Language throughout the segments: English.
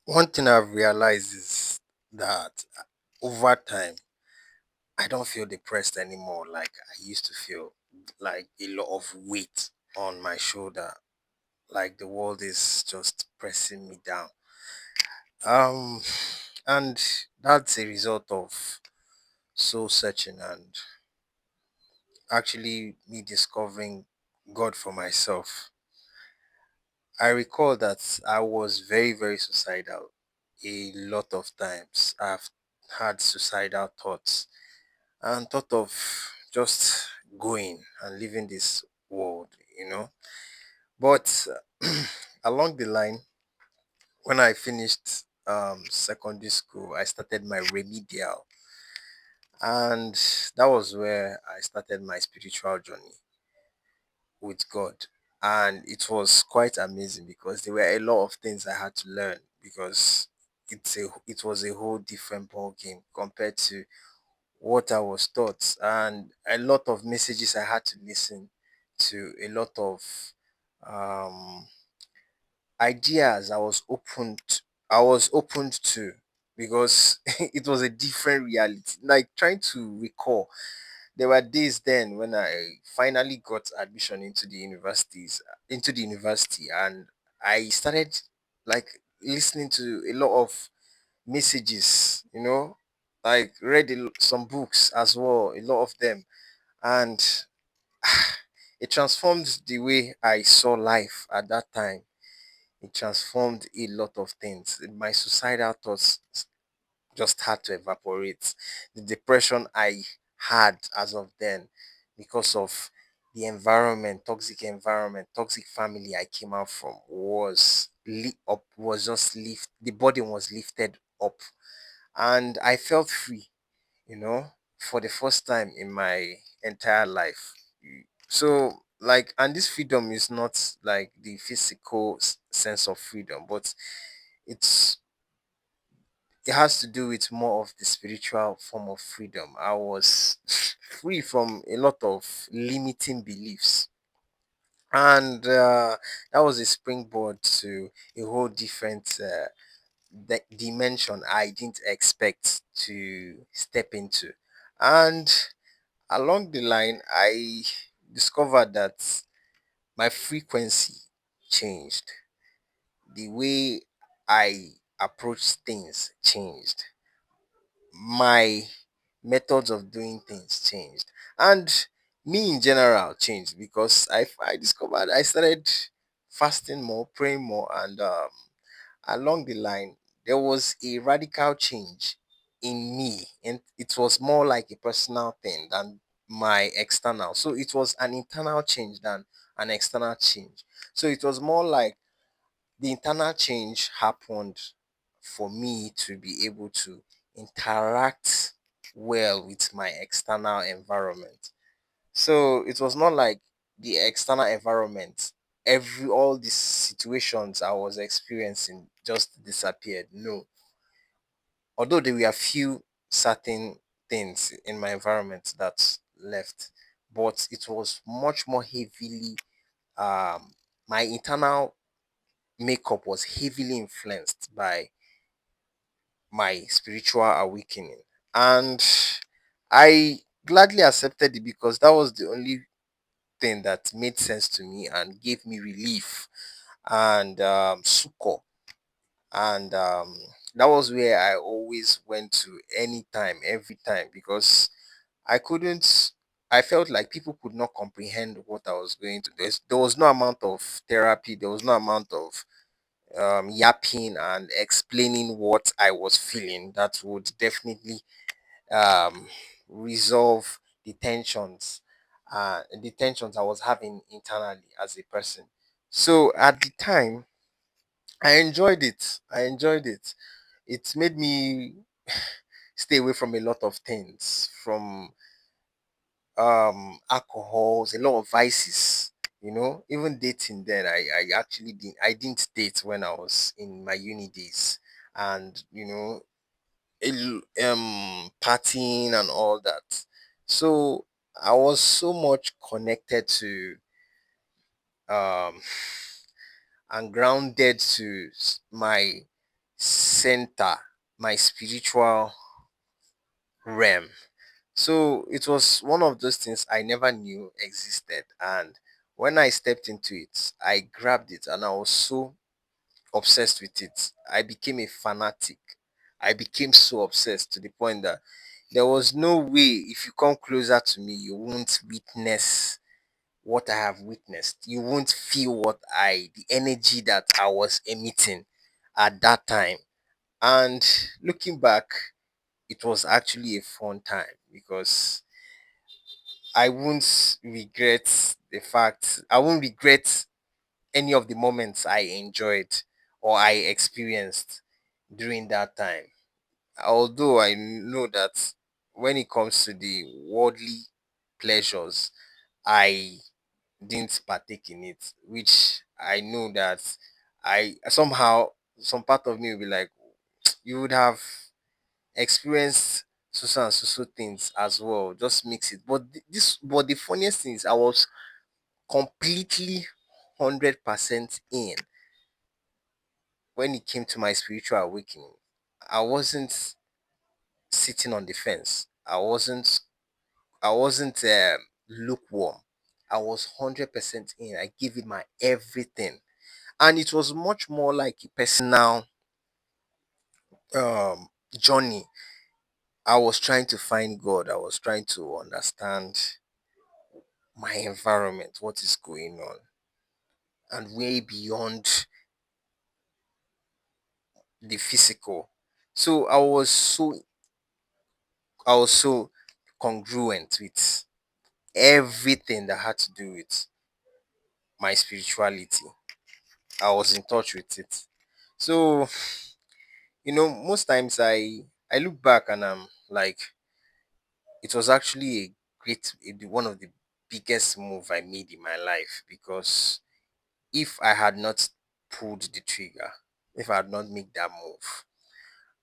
One thing I've realized is that over time, I don't feel depressed anymore like I used to feel, like a lot of weight on my shoulder, like the world is just pressing me down. Um, and that's a result of soul searching and actually me discovering God for myself. I recall that I was very, very suicidal a lot of times. I've had suicidal thoughts and thought of just going and leaving this world. But along the line, when I finished secondary school, I started my remedial, and that was where I started my spiritual journey with God. And it was quite amazing because there were a lot of things I had to learn because it was a whole different ball game compared to what I was taught, and a lot of messages I had to listen to, a lot of um, ideas I was opened to because it was a different reality. Like trying to recall, there were days then when I finally got admission into the university, and I started like listening to a lot of messages, like read some books as well, a lot of them, and it transformed the way I saw life at that time. It transformed a lot of things. My suicidal thoughts just had to evaporate. The depression I had as of then, because of the environment, toxic family I came out from, was just the body was lifted up, and I felt free, you know, for the first time in my entire life. So, like, and this freedom is not like the physical sense of freedom, but it's it has to do with more of the spiritual form of freedom. I was free from a lot of limiting beliefs, and that was a springboard to a whole different dimension I didn't expect to step into. And along the line, I discovered that my frequency changed. The way I approach things changed. My methods of doing things changed. And me in general changed because I discovered I started fasting more, praying more, and along the line, there was a radical change in me, and it was more like a personal thing than my external. So it was an internal change than an external change. So it was more like the internal change happened for me to be able to interact well with my external environment. So it was not like the external environment, all these situations I was experiencing just disappeared. No. Although there were a few certain things in my environment that left, but it was much more heavily my internal makeup was heavily influenced by my spiritual awakening. And I gladly accepted it because that was the only thing that made sense to me and gave me relief and succor. And that was where I always went to anytime, every time, because I couldn't. I felt like people could not comprehend what I was going to. There was no amount of therapy. There was no amount of yapping and explaining what I was feeling that would definitely um, resolve the tensions I was having internally as a person. So at the time, I enjoyed it. I enjoyed it. It made me stay away from a lot of things, from alcohols, a lot of vices. Even dating then, I didn't date when I was in my uni days, and partying and all that. So I was so much connected to um and grounded to my center, my spiritual realm. So it was one of those things I never knew existed. And when I stepped into it, I grabbed it and I was so obsessed with it. I became a fanatic. I became so obsessed to the point that there was no way if you come closer to me, you won't witness what I have witnessed. You won't feel the energy that I was emitting at that time. And looking back, it was actually a fun time because I won't regret any of the moments I enjoyed or I experienced during that time. Although I know that when it comes to the worldly pleasures, I didn't partake in it, which I know that I somehow, some part of me will be like, you would have experienced so and so things as well. Just mix it. But the funniest thing is I was completely 100% in when it came to my spiritual awakening. I wasn't sitting on the fence. I wasn't lukewarm. I was 100% in. I gave it my everything. And it was much more like a personal um journey. I was trying to find God. I was trying to understand my environment, what is going on, and way beyond the physical. So I was so congruent with everything that had to do with my spirituality. I was in touch with it. So, most times I look back and I'm like, it was actually one of the biggest move I made in my life because if I had not pulled the trigger, if I had not made that move,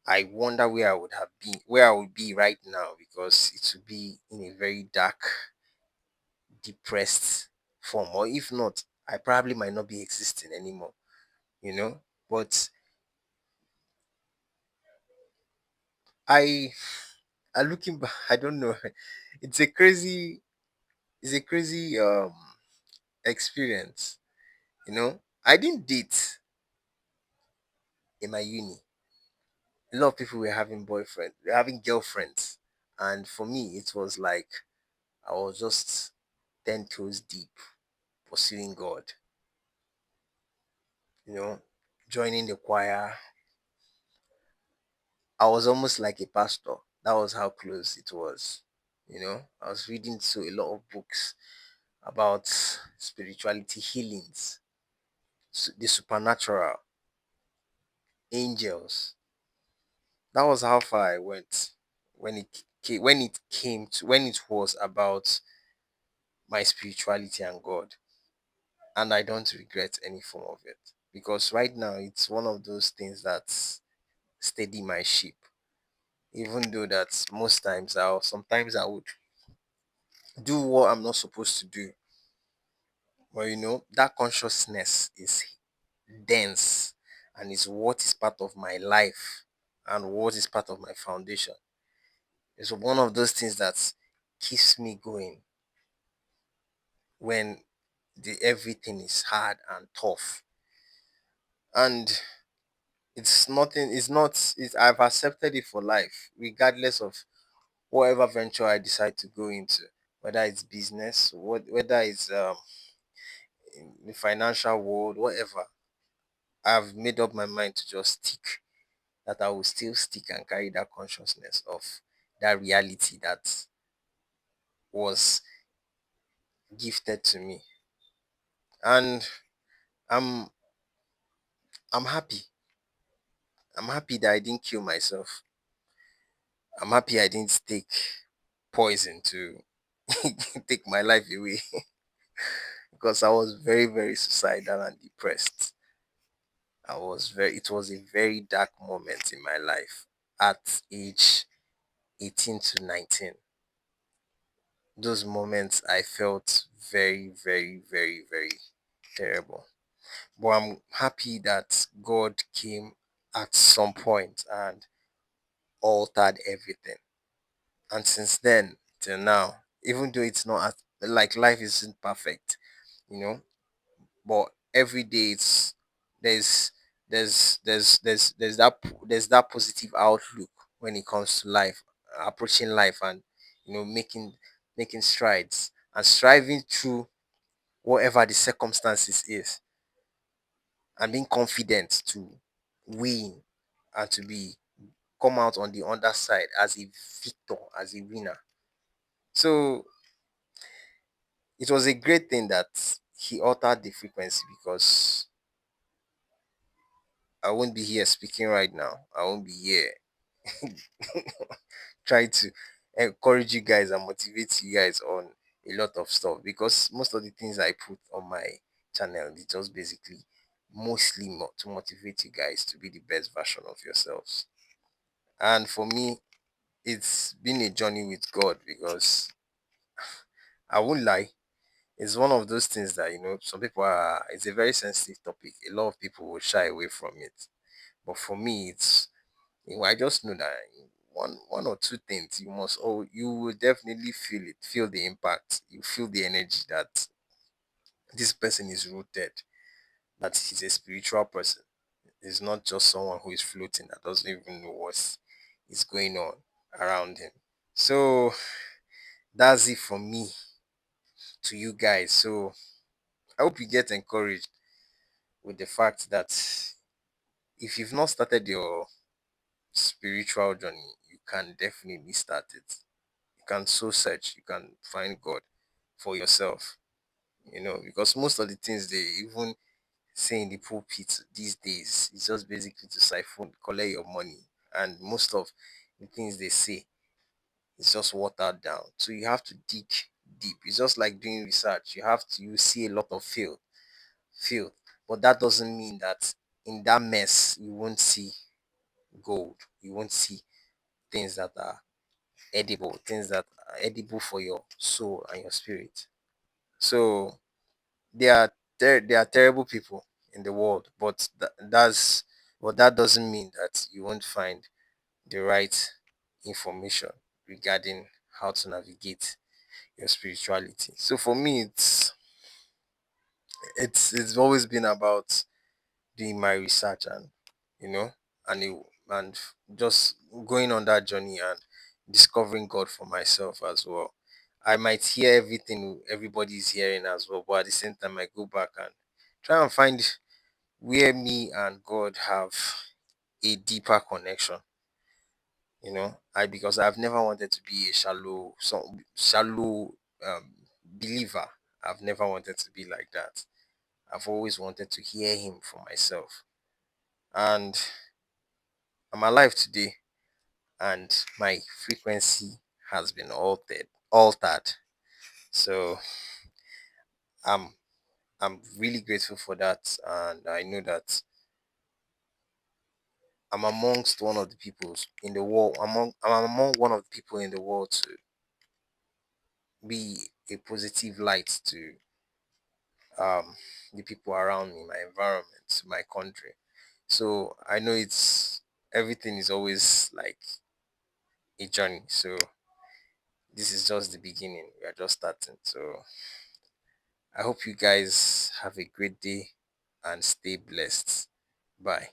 I wonder where I would be right now because it would be in a very dark, depressed form. Or if not, I probably might not be existing anymore, you know. But I looking back, I don't know. It's a crazy, experience, I didn't date in my uni. A lot of people were having girlfriends. And for me, it was like I was just 10 toes deep pursuing God, you know, joining the choir. I was almost like a pastor. That was how close it was. I was reading so a lot of books about spirituality, healings, the supernatural, angels. That was how far I went when it was about my spirituality and God. And I don't regret any form of it because right now it's one of those things that steady my ship. Even though that most times sometimes I would do what I'm not supposed to do, but that consciousness is dense and is what is part of my life and what is part of my foundation. It's one of those things that keeps me going when everything is hard and tough. And I've accepted it for life, regardless of whatever venture I decide to go into, whether it's business, whether it's in the financial world, whatever. I've made up my mind to just stick, that I will still stick and carry that consciousness of that reality that was gifted to me. And I'm I'm happy. I'm happy that I didn't kill myself. I'm happy I didn't take poison to take my life away because I was very, very suicidal and depressed. It was a very dark moment in my life at age 18 to 19. Those moments I felt very, very, very, very terrible. But I'm happy that God came at some point and altered everything. And since then till now, even though it's not like life isn't perfect, you know, but every day it's there's there's that positive outlook when it comes to life, approaching life, and making strides and striving through whatever the circumstances is, and being confident to win and to be come out on the underside as a victor, as a winner. So it was a great thing that he altered the frequency, because I won't be here speaking right now. I won't be here trying to encourage you guys and motivate you guys on a lot of stuff, because most of the things I put on my channel is just basically mostly to motivate you guys to be the best version of yourselves. And for me, it's been a journey with God, because I won't lie, it's one of those things that some people are. It's a very sensitive topic. A lot of people will shy away from it, but for me, I just know that one or two things you must. Oh, you will definitely feel it. Feel the impact. You feel the energy that this person is rooted. That he's a spiritual person. He's not just someone who is floating that doesn't even know what is going on around him. So that's it from me to you guys. So I hope you get encouraged with the fact that if you've not started your spiritual journey, you can definitely start it. You can so search, you can find God for yourself, because most of the things they even say in the pulpit these days is just basically to siphon, collect your money. And most of the things they say is just watered down. So you have to dig deep. It's just like doing research. You see a lot of field. But that doesn't mean that in that mess you won't see gold. You won't see things that are edible, things that are edible for your soul and your spirit. So there are terrible people in the world, but that doesn't mean that you won't find the right information regarding how to navigate your spirituality. So for me, it's always been about doing my research, and you know and just going on that journey and discovering God for myself as well. I might hear everything everybody's hearing as well, but at the same time I go back and try and find where me and God have a deeper connection. I because I've never wanted to be a shallow um, believer. I've never wanted to be like that. I've always wanted to hear him for myself. And I'm alive today, and my frequency has been altered. So I'm I'm really grateful for that, and I know that I'm amongst one of the people in the world. I'm among one of the people in the world to be a positive light to the people around me, my environment, my country. So I know it's everything is always like a journey. So this is just the beginning. We are just starting. So I hope you guys have a great day and stay blessed. Bye.